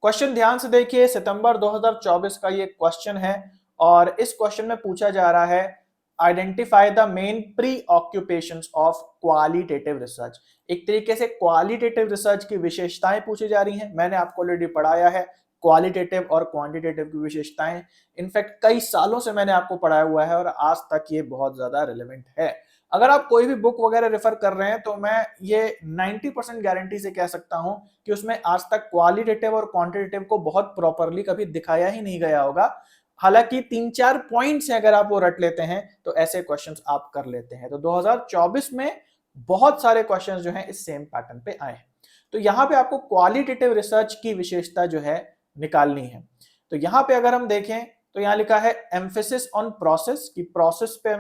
Question ध्यान से देखिए, सितंबर 2024 का ये क्वेश्चन है और इस क्वेश्चन में पूछा जा रहा है identify the main pre occupations of qualitative research. एक तरीके से क्वालिटेटिव रिसर्च की विशेषताएं पूछी जा रही हैं। मैंने आपको ऑलरेडी पढ़ाया है क्वालिटेटिव और क्वांटिटेटिव की विशेषताएं। इनफैक्ट कई सालों से मैंने आपको पढ़ाया हुआ है और आज तक ये बहुत ज्यादा रिलेवेंट है। अगर आप कोई भी बुक वगैरह रेफर कर रहे हैं तो मैं ये 90% गारंटी से कह सकता हूं कि उसमें आज तक क्वालिटेटिव और क्वांटिटेटिव को बहुत प्रॉपरली कभी दिखाया ही नहीं गया होगा। हालांकि 3-4 पॉइंट्स हैं, अगर आप वो रट लेते हैं तो ऐसे क्वेश्चंस आप कर लेते हैं। तो 2024 में बहुत सारे क्वेश्चंस जो हैं इस सेम पैटर्न पे आए हैं। तो यहां पे आपको क्वालिटेटिव रिसर्च की विशेषता जो है निकालनी है। तो यहां पे अगर हम देखें तो यहां लिखा है एम्फेसिस ऑन प्रोसेस, की प्रोसेस पे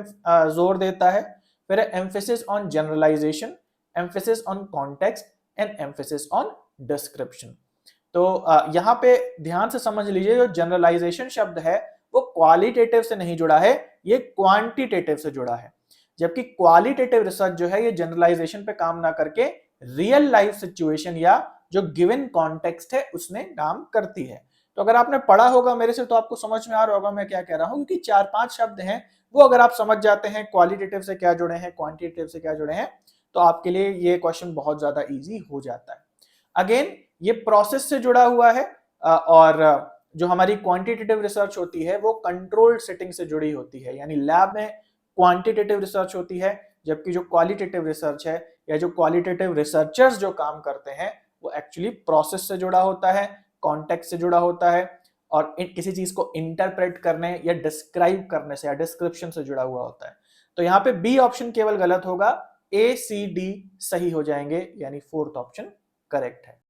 जोर देता है। फिर emphasis on generalisation, emphasis on context and emphasis on description. तो यहां पे ध्यान से समझ लीजिए, जो जनरलाइजेशन शब्द है वो क्वालिटेटिव से नहीं जुड़ा है, ये क्वांटिटेटिव से जुड़ा है। जबकि क्वालिटेटिव रिसर्च जो है ये जनरलाइजेशन पे काम ना करके रियल लाइफ सिचुएशन या जो गिवन कॉन्टेक्स्ट है उसने काम करती है। तो अगर आपने पढ़ा होगा मेरे से तो आपको समझ में आ रहा होगा मैं क्या कह रहा हूं, क्योंकि 4-5 शब्द हैं वो अगर आप समझ जाते हैं क्वालिटेटिव से क्या जुड़े हैं, क्वांटिटेटिव से क्या जुड़े हैं, तो आपके लिए ये क्वेश्चन बहुत ज्यादा इजी हो जाता है। अगेन ये प्रोसेस से जुड़ा हुआ है और जो हमारी क्वांटिटेटिव रिसर्च होती है वो कंट्रोल्ड सेटिंग से जुड़ी होती है, यानी लैब में क्वांटिटेटिव रिसर्च होती है, जबकि जो क्वालिटेटिव रिसर्च है या जो क्वालिटेटिव रिसर्चर्स जो काम करते हैं वो एक्चुअली प्रोसेस से जुड़ा होता है, कॉन्टेक्स्ट से जुड़ा होता है और किसी चीज को इंटरप्रेट करने या डिस्क्राइब करने से या डिस्क्रिप्शन से जुड़ा हुआ होता है। तो यहाँ पे बी ऑप्शन केवल गलत होगा, ए सी डी सही हो जाएंगे, यानी फोर्थ ऑप्शन करेक्ट है।